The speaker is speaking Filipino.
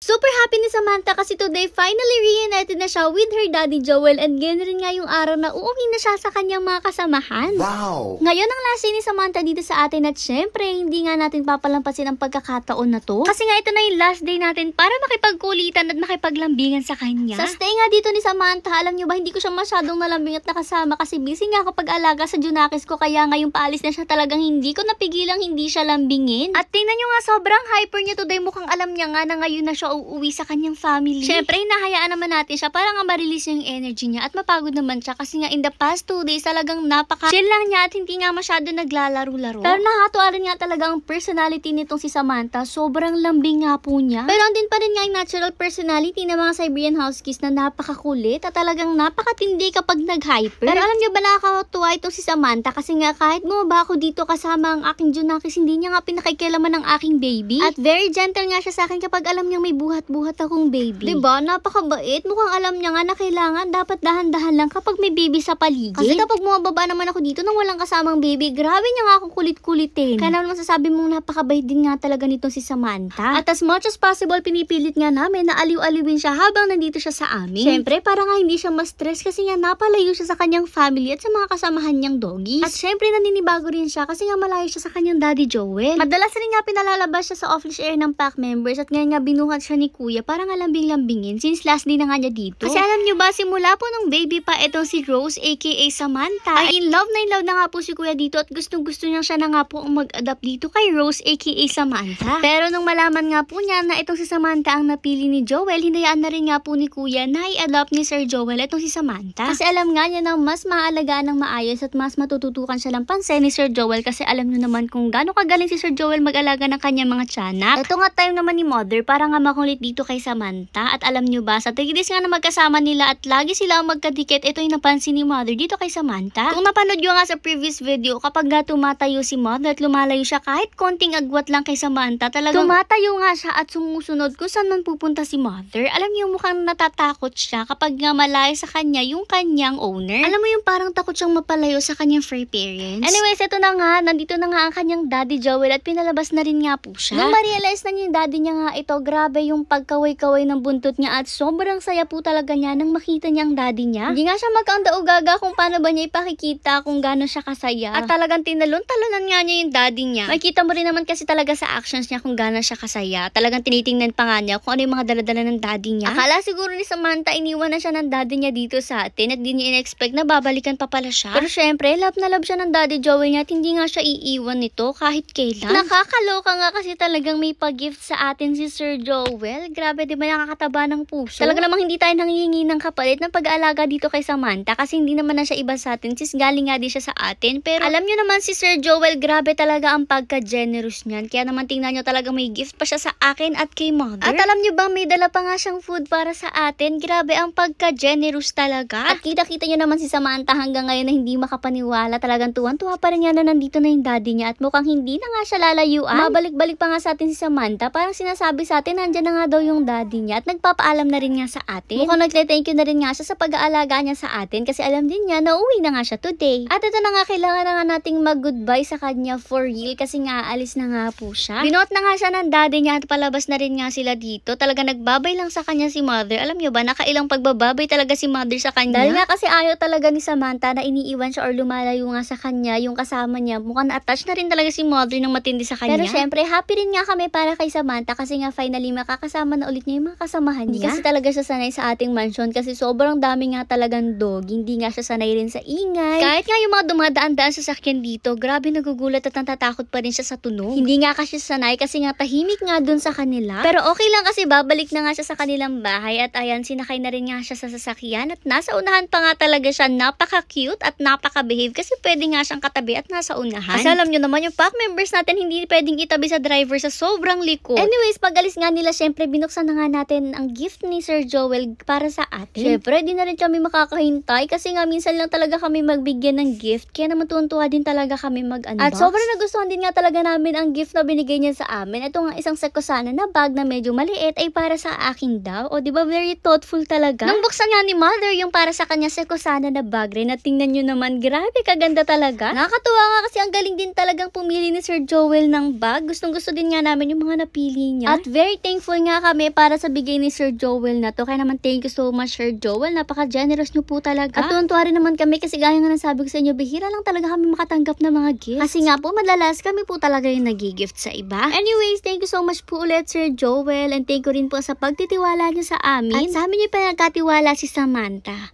Super happy ni Samantha kasi today finally reunited na siya with her daddy Joel, and ganyan rin nga yung araw na uuwi na siya sa kanyang mga kasamahan. Wow! Ngayon ang last day ni Samantha dito sa atin, at syempre hindi nga natin papalampasin ang pagkakataon na to. Kasi nga ito na yung last day natin para makipagkulitan at makipaglambingan sa kanya. Sa stay nga dito ni Samantha, alam nyo ba, hindi ko siya masyadong nalambing at nakasama kasi busy nga ako pag-alaga sa Junakis ko, kaya ngayong paalis na siya talagang hindi ko napigilang hindi siya lambingin. At tingnan nyo nga, sobrang hyper niya today, mukhang alam niya nga na ngayon na siya uuwi sa kanyang family. Syempre, hinahayaan naman natin siya para nga ma-release yung energy niya at mapagod naman siya kasi nga in the past 2 days talagang napaka-chill lang niya at hindi nga masyado naglalaro-laro. Pero nakakatuwa rin nga talaga ang personality nitong si Samantha. Sobrang lambing nga po niya. Pero andin pa rin nga yung natural personality ng mga Siberian Huskies na napakakulit at talagang napakatindi kapag nag-hyper. Pero alam niyo ba, nakakatuwa itong si Samantha kasi nga kahit bumaba ako dito kasama ang aking Junakis, hindi niya nga pinakikialaman ng aking baby. At very gentle nga siya sa akin kapag alam niyang may buhat-buhat akong baby. Diba? Napakabait. Mukhang alam niya nga na kailangan dapat dahan-dahan lang kapag may baby sa paligid. Kasi kapag bumababa naman ako dito nang walang kasamang baby, grabe niya nga akong kulit-kulitin. Kaya naman masasabi mong napakabait din nga talaga nitong si Samantha. At as much as possible, pinipilit nga namin na aliw-aliwin siya habang nandito siya sa amin. Syempre, para nga hindi siya ma-stress kasi nga napalayo siya sa kanyang family at sa mga kasamahan niyang doggies. At syempre, naninibago rin siya kasi nga malayo siya sa kanyang daddy Joel. Madalas rin nga pinalalabas siya sa office air ng pack members at ngayon nga binuhat siya ni kuya para nga lambing-lambingin since last day na nga niya dito. Kasi alam niyo ba, simula po nung baby pa itong si Rose aka Samantha, ay in love na nga po si kuya dito at gustong-gusto niya siya na nga po ang mag-adapt dito kay Rose aka Samantha. Pero nung malaman nga po niya na itong si Samantha ang napili ni Joel, hinayaan na rin nga po ni kuya na i-adopt ni Sir Joel itong si Samantha. Kasi alam nga niya na mas maaalagaan ng maayos at mas matututukan siya ng pansin ni Sir Joel kasi alam niyo naman kung gaano kagaling si Sir Joel mag-alaga ng kanyang mga tiyanak. Ito nga time naman ni Mother para nga makulit dito kay Samantha. At alam nyo ba, sa 3 days nga na magkasama nila at lagi sila ang magkadikit, ito yung napansin ni Mother dito kay Samantha. Kung napanood nyo nga sa previous video, kapag nga tumatayo si Mother at lumalayo siya kahit konting agwat lang kay Samantha, talagang tumatayo nga siya at sumusunod kung saan man pupunta si Mother. Alam nyo, mukhang natatakot siya kapag nga malayo sa kanya yung kanyang owner. Alam mo yung parang takot siyang mapalayo sa kanyang fur parents. Anyways, ito na nga, nandito na nga ang kanyang daddy Joel at pinalabas na rin nga po siya. Nung ma-realize na yung daddy niya nga ito, grabe yung pagkaway-kaway ng buntot niya at sobrang saya po talaga niya nang makita niya ang daddy niya. Hindi nga siya magkanda-ugaga kung paano ba niya ipakikita kung gaano siya kasaya. At talagang tinalon-talonan nga niya yung daddy niya. Makikita mo rin naman kasi talaga sa actions niya kung gaano siya kasaya. Talagang tinitingnan pa nga niya kung ano yung mga daladala ng daddy niya. Akala siguro ni Samantha iniwan na siya ng daddy niya dito sa atin at di niya in-expect na babalikan pa pala siya. Pero syempre, love na love siya ng daddy Joel niya at hindi nga siya iiwan nito kahit kailan. Nakakaloka nga kasi talagang may pag-gift sa atin si Sir Joel. Grabe, di ba, nakakataba ng puso? Talaga namang hindi tayo nanghihingi ng kapalit ng pag-aalaga dito kay Samantha kasi hindi naman na siya iba sa atin since galing nga di siya sa atin. Pero alam nyo naman si Sir Joel, grabe talaga ang pagka-generous niyan. Kaya naman tingnan nyo, talaga may gift pa siya sa akin at kay Mother. At alam nyo ba, may dala pa nga siyang food para sa atin. Grabe ang pagka-generous talaga. At kita-kita nyo naman si Samantha hanggang ngayon na hindi makapaniwala. Talagang tuwan-tuwa pa rin niya na nandito na yung daddy niya at mukhang hindi na nga siya lalayuan. Mabalik-balik pa nga sa atin si Samantha. Parang sinasabi sa atin, nandyan na nga daw yung daddy niya at nagpapaalam na rin nga sa atin. Mukhang nagte-thank you na rin nga siya sa pag-aalaga niya sa atin kasi alam din niya na uwi na nga siya today. At ito na nga, kailangan na nga nating mag-goodbye sa kanya for real kasi nga alis na nga po siya. Binuot na nga siya ng daddy niya at palabas na rin nga sila dito. Talaga nagbabay lang sa kanya si Mother. Alam niyo ba, nakailang pagbababay talaga si Mother sa kanya. Dahil nga kasi ayaw talaga ni Samantha na iniiwan siya or lumalayo nga sa kanya yung kasama niya. Mukhang na-attach na rin talaga si Mother ng matindi sa kanya. Pero syempre, happy rin nga kami para kay Samantha kasi nga finally makakasama na ulit niya yung mga kasamahan niya. Hindi kasi talaga siya sanay sa ating mansion kasi sobrang dami nga talagang dog. Hindi nga siya sanay rin sa ingay. Kahit nga yung mga dumadaan-daan sa sakyan dito, grabe nagugulat at natatakot pa rin siya sa tunog. Hindi nga kasi sanay kasi nga tahimik nga dun sa kanila. Pero okay lang kasi babalik na nga siya sa kanilang bahay at ayan, sinakay na rin nga siya sa sasakyan at nasa unahan pa nga talaga siya. Napaka-cute at napaka-behave kasi pwede nga siyang katabi at nasa unahan. Kasi alam nyo naman yung pack members natin hindi pwedeng itabi sa driver sa sobrang likod. Anyways, pag-alis nga nila, syempre binuksan na nga natin ang gift ni Sir Joel para sa atin. Syempre, di na rin kami makakahintay kasi nga minsan lang talaga kami magbigyan ng gift. Kaya naman tuwan-tuwa din talaga kami mag-unbox. At sobrang nagustuhan din nga talaga namin ang gift na binigay niya sa amin. Ito nga isang sekosana na bag na medyo maliit ay para sa akin daw. O diba, very thoughtful talaga. Nung buksan nga ni Mother yung para sa kanya sekosana na bag rin, at tingnan nyo naman, grabe kaganda talaga. Nakakatuwa nga kasi ang galing din talagang pumili ni Sir Joel ng bag. Gustong-gusto din nga namin yung mga napili niya. At very thankful nag-stay-on nga kami para sa bigay ni Sir Joel na to. Kaya naman thank you so much Sir Joel. Napaka-generous nyo po talaga. At tuwan-tuwa rin naman kami kasi gaya nga nasabi ko sa inyo, bihira lang talaga kami makatanggap ng mga gifts. Kasi nga po, madalas kami po talaga yung nag-gift sa iba. Anyways, thank you so much po ulit Sir Joel and thank you rin po sa pagtitiwala niyo sa amin. At sa amin niyo pa nagkatiwala si Samantha.